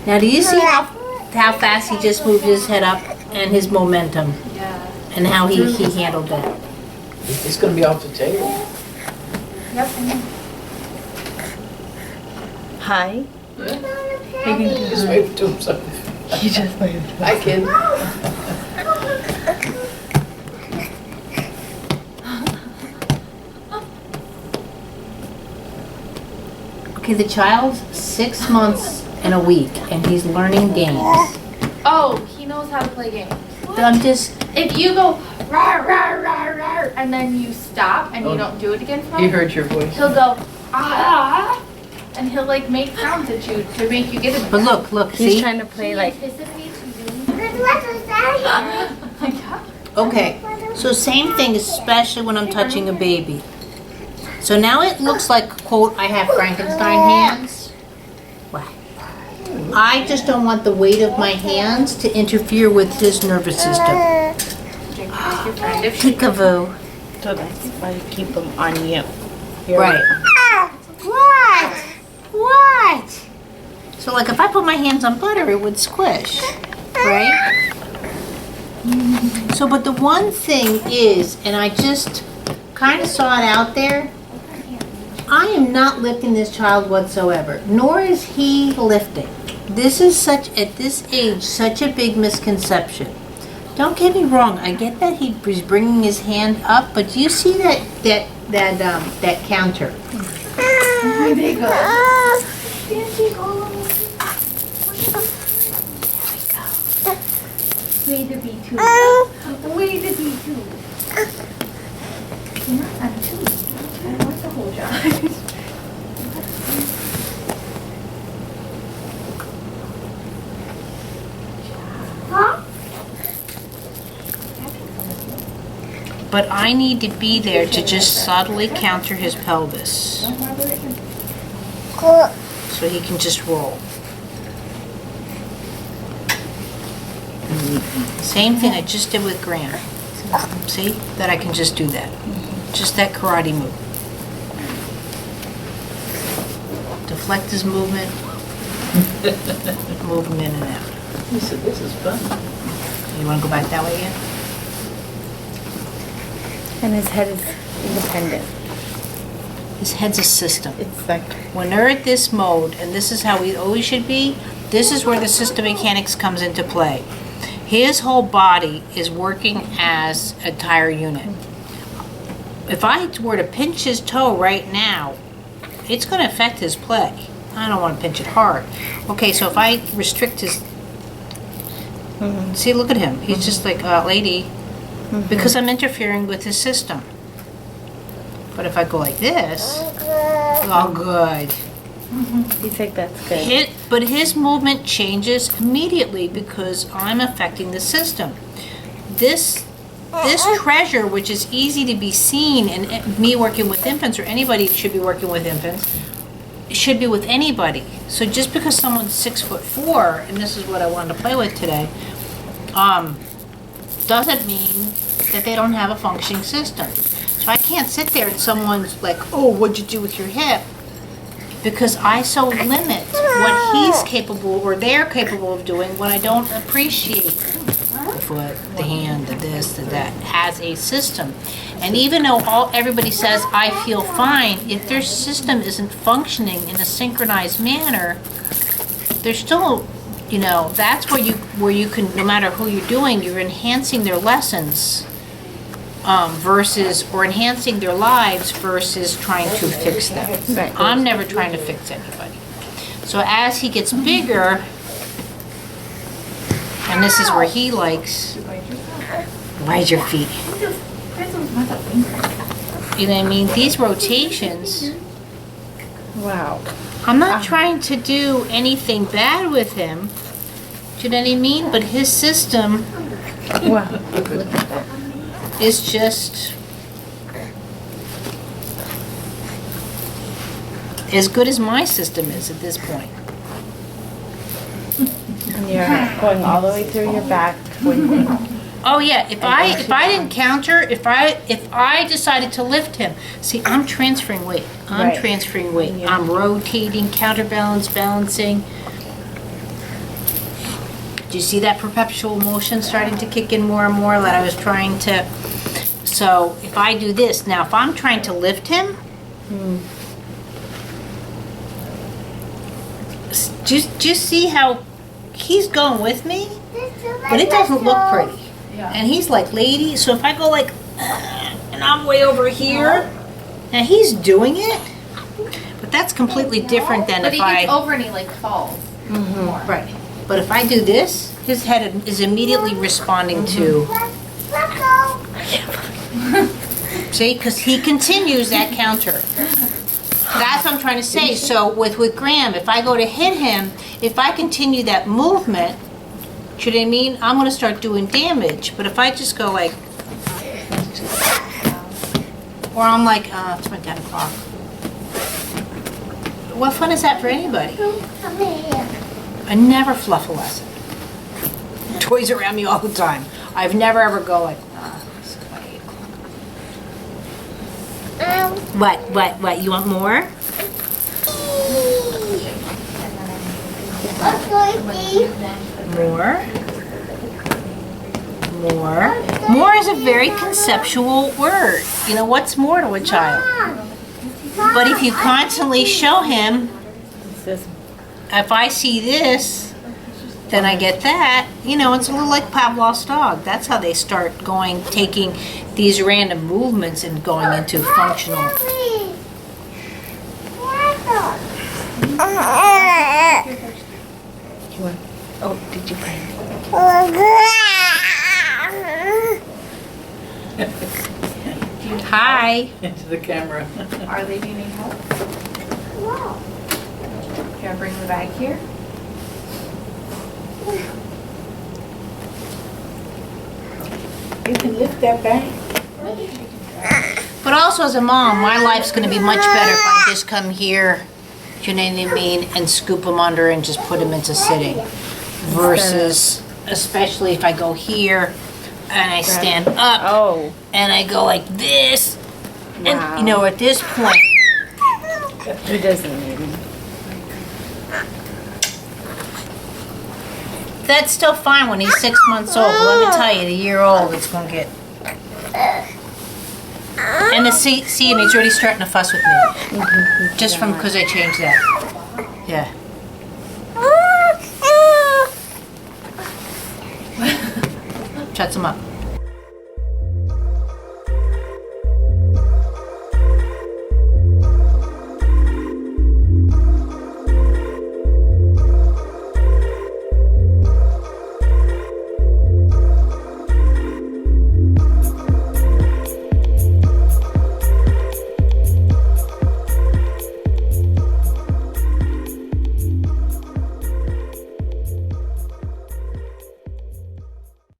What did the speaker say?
Now, do you see how fast he just moved his head up and his momentum? Yeah. And how he handled that? It's going to be off the table. Yep. Hi. Just wave to him something. You just waved. Hi, kid. Okay, the child's 6 months and a week, and he's learning games. Oh, he knows how to play games. I'm just, If you go rawr, rawr, rawr, rawr, and then you stop and you don't do it again for He him, heard your voice. he'll go ah, and he'll like make sounds at you to make you get him. but look, He's see? trying to play like. Anticipates you doing. Yeah. Okay, so same thing, especially when I'm touching a baby. So now it looks like, quote, I have Frankenstein hands. Wow. I just don't want the weight of my hands to interfere with his nervous system. Peekaboo. So that's why you keep them on you. Right. What? So like if I put my hands on butter, it would squish, right? So, but the one thing is, and I just kind of saw it out there, I am not lifting this child whatsoever, nor is he lifting. This is such, at this age, such a big misconception. Don't get me wrong, I get that he's bringing his hand up, but do you see that counter? There they go. Way to be two. Way to be two. You're not on two. I want the whole job. But I need to be there to just subtly counter his pelvis. So he can just roll. Same thing I just did with Graham. See? That I can just do that. Just that karate move. Deflect his movement. Move him in and out. He said, this is fun. You want to go back that way again? And his head is independent. His head's a system. It's like. When they're at this mode, and this is how we always should be, this is where the system mechanics comes into play. His whole body is working as a entire unit. If I were to pinch his toe right now, it's going to affect his play. I don't want to pinch it hard. Okay, so if I restrict his... See, look at him. He's just like, lady, because I'm interfering with his system. But if I go like this, oh, good. You think that's good? But his movement changes immediately because I'm affecting the system. This treasure, which is easy to be seen, and me working with infants, or anybody should be working with infants, should be with anybody. So just because someone's 6'4", and this is what I wanted to play with today, doesn't mean that they don't have a functioning system. So I can't sit there and someone's like, oh, what'd you do with your hip? Because I so limit what he's capable or they're capable of doing when I don't appreciate the foot, the hand, the this, the that, as a system. And even though everybody says, I feel fine, if their system isn't functioning in a synchronized manner, there's still, that's where you can, no matter who you're doing, you're enhancing their lessons or enhancing their lives versus trying to fix them. Right. I'm never trying to fix anybody. So as he gets bigger, and this is where he likes, ride your feet. You know what I mean? These rotations, Wow. I'm not trying to do anything bad with him. Do you know what I mean? But his system Wow. Look at that. is just as good as my system is at this point. And you're going all the way through your back. Oh yeah, if I didn't counter, if I decided to lift him, see, I'm transferring weight. I'm Right. transferring weight. I'm rotating, counterbalance, balancing. Do you see that perpetual motion starting to kick in more and more that I was trying to? So if I do this, now if I'm trying to lift him, just see how he's going with me, but it doesn't look pretty. Yeah. And he's like, lady, so if I go like, and I'm way over here, and he's doing it, but that's completely different than But if he gets over and he like falls. More. right. But if I do this, his head is immediately responding to, see, because he continues that counter. That's what I'm trying to say. So with Graham, if I go to hit him, if I continue that movement, do you know what I mean? I'm going to start doing damage. But if I just go like, or I'm like, it's my 10 o'clock. What fun is that for anybody? I never fluff a lesson. Toys around me all the time. I've never ever go like, it's about 8 o'clock. What? You want more? More. More is a very conceptual word. You know, what's more to a child? But if you constantly show him, if I see this, then I get that. You know, it's a little like Pavlov's dog. That's how they start going, taking these random movements and going into functional. Oh, did you find it? Hi. Into the camera. Are they needing help? Can I bring the bag here? You can lift that bag. But also as a mom, my life's going to be much better if I just come here, do you know what I mean, and scoop him under and just put him into sitting. Versus, especially if I go here and I stand up Oh, and I go like this. wow. And, you know, at this point, He doesn't need me. that's still fine when he's 6 months old. But let me tell you, at a year old, it's going to get... And see, and he's already starting to fuss with me. Just from because I changed that. Yeah. Shuts him up.